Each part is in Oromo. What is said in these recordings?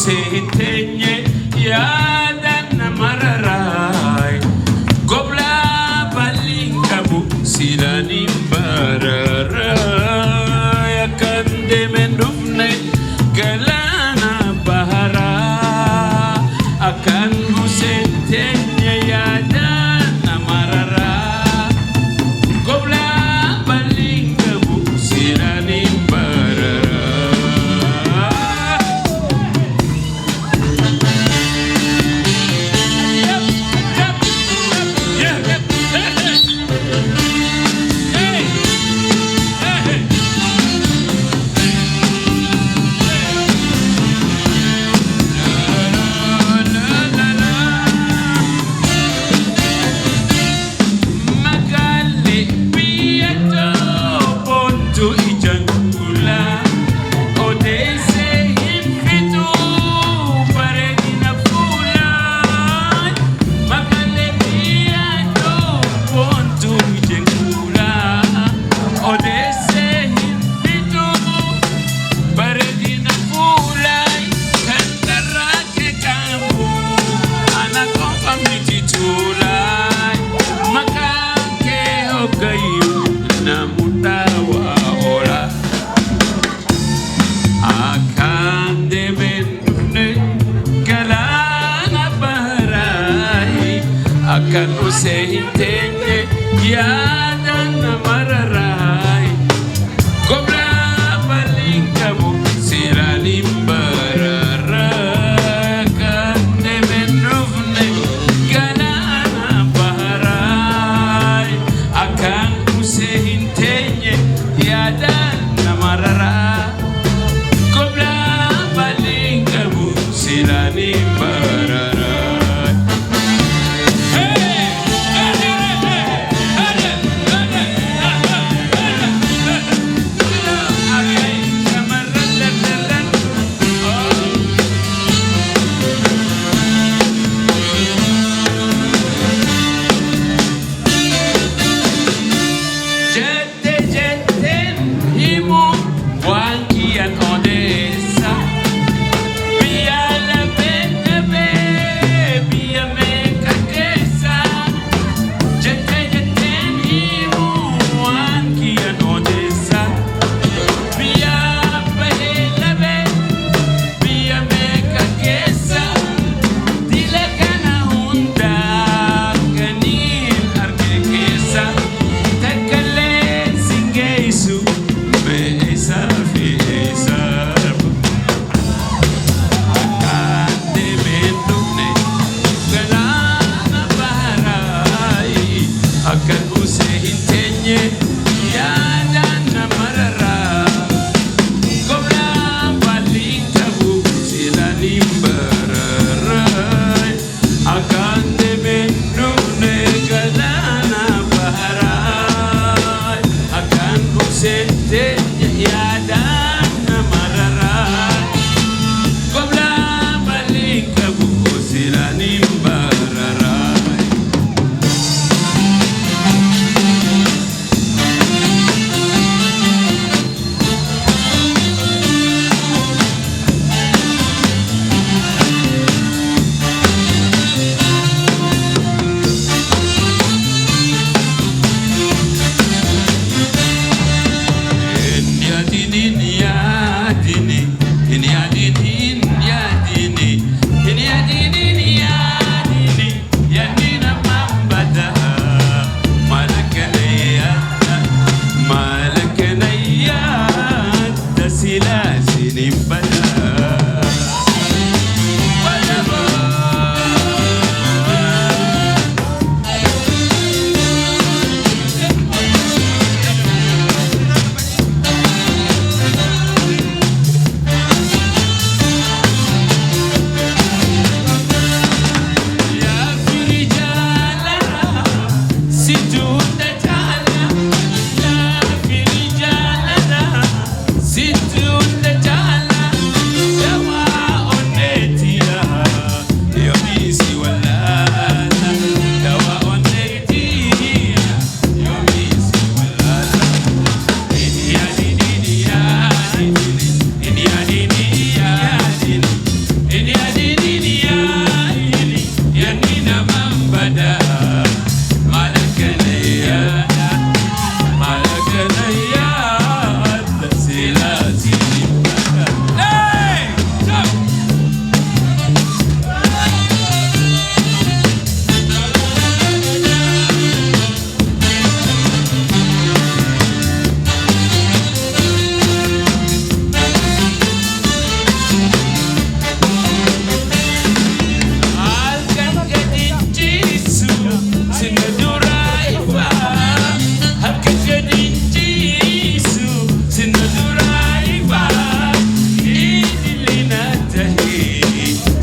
sehintenye yadana mararai gobla balinkabu silani bararai akan demendufne galana bahara akan sehintenye yadana mararai gobla balinkabu silani akan sehintenye yadana mararai gobla balinkabu silani bararai akan demendufne galana baharai akan sehintenye yadana mararai gobla balinkabu silani bararai. Wangian Odessa, via la vente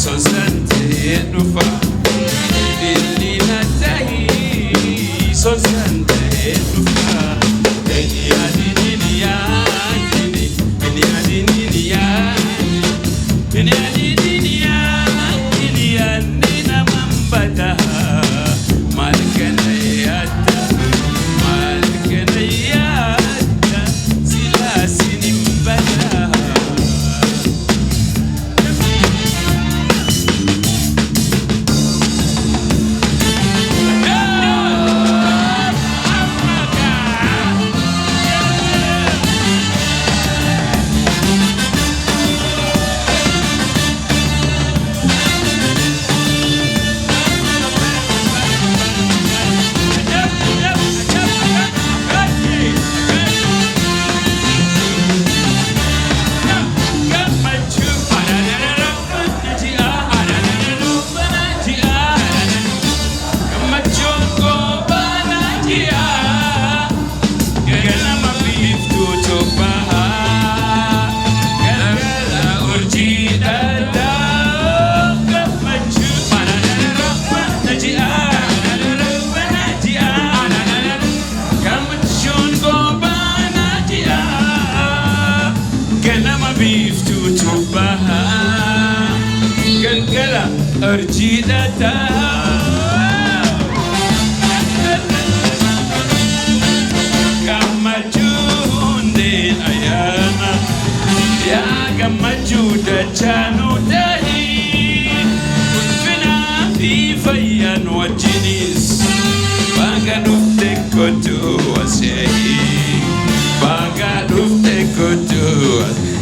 sonsante nufa dilina tahi sonsante nufa Eniadiniya Eniadiniya Eniadiniya Eniadina mambata malkanayata malkanayata silasini mbata Arjidata Gamajunde ayana Ya gamajuda chanu dahi Ulfina vifayan wajinis Bagadufte kotu wasehi Bagadufte kotu wasehi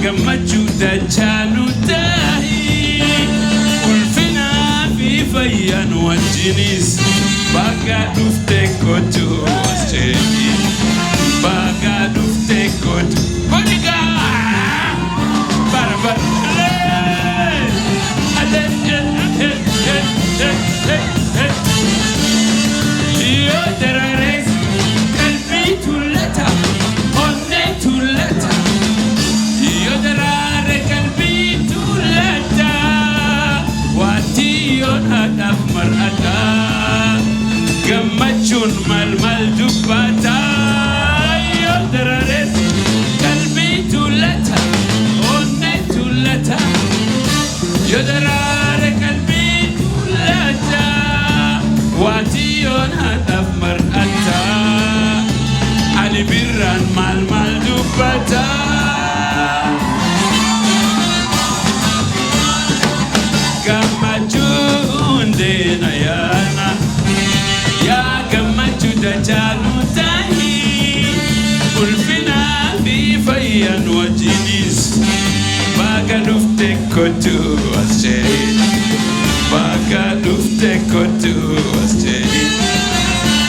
Gamajuda chanu tahi Ulfina vifayan wajinis Bagadufte kotu wasehi Bagadufte kotu Bodiga Barabar Yo terares Kalbi tuleta Onne tuleta Yoderare kalbi tulata Wation hadaf mar'ata Gamachun mal dubata Yoderare kalbi tulata Onne tulata Yoderare kalbi tulata Wation hadaf mar'ata Alibirraa mal dubata Gamajunde ayana Ya gamajuda chanu tahi Ulfina vifayan wajinis Bagadufte kotu wasehi Bagadufte kotu wasehi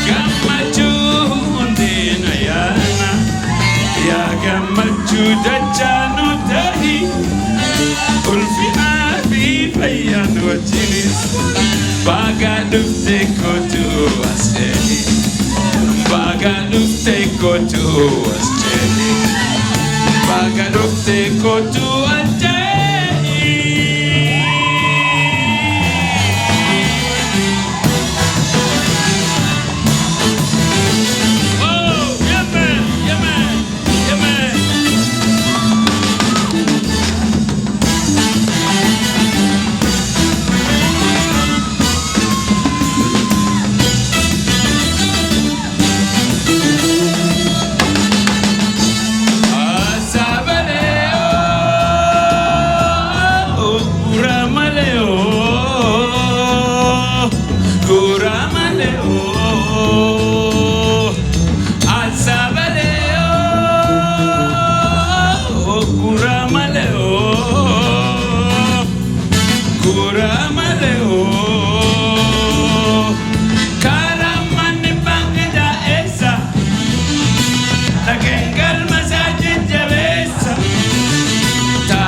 Gamajunde ayana Ya gamajuda chanu tahi Ulfina vifayan wajinis Bagadufte kotu wasehi Bagadufte kotu wasehi Bagadufte kotu wasehi maleo karamani bangda esa takengal masajid jabesa ta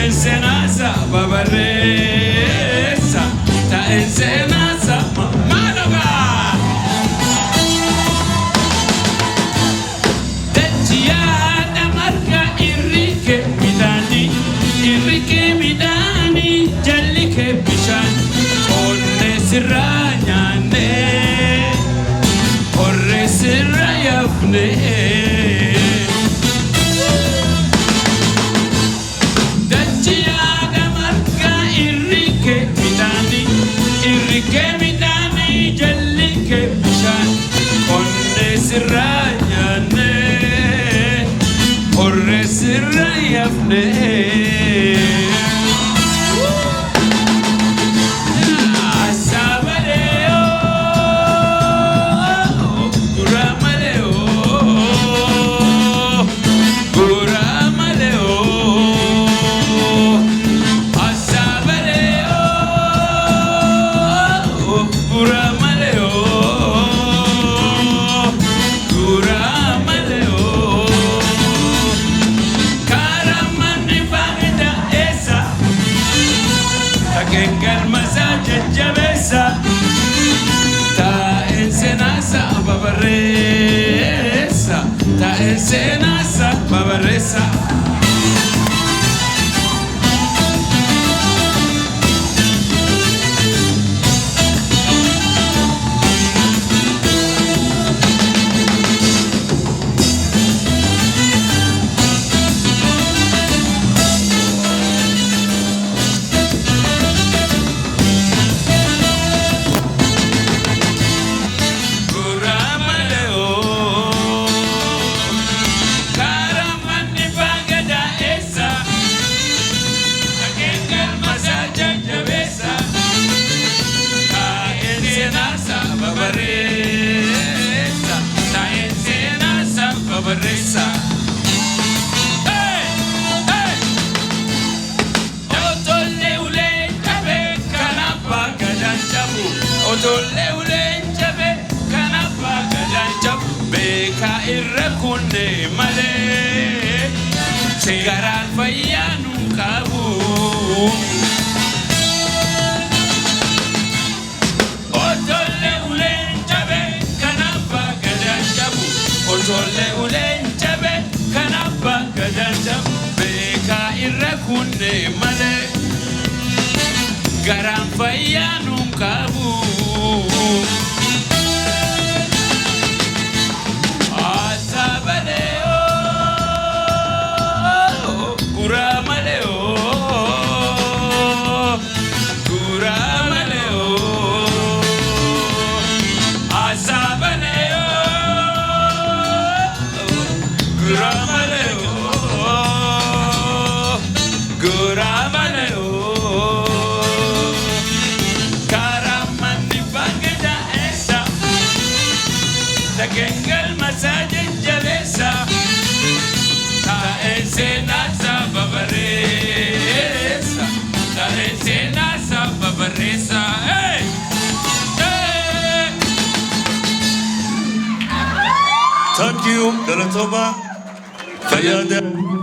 ensenasa babaresa ta ensenasa maloga Jallike bishan onne siranyane orre sirayafne Dachiya damarka irrike midani jallike bishan onne siranyane orre sirayafne Ta ensenasa babaresa Barresa. Hey, hey. Otolle ule jabe kanapa gajanjabu. Otolle ule jabe kanapa gajanjabu. Beka irrakunne male. Segaran fayanu kabu. Otolle ule jabe kanapa gajanjabu. Otolle ule jabe kanapa gajanjabu. Beka irrakunne male. Garan fayanu kabu. Kengal masajid jalesa ta ensenasa babaresa ta ensenasa babaresa hey hey Thank you, Galatoma. Fayada.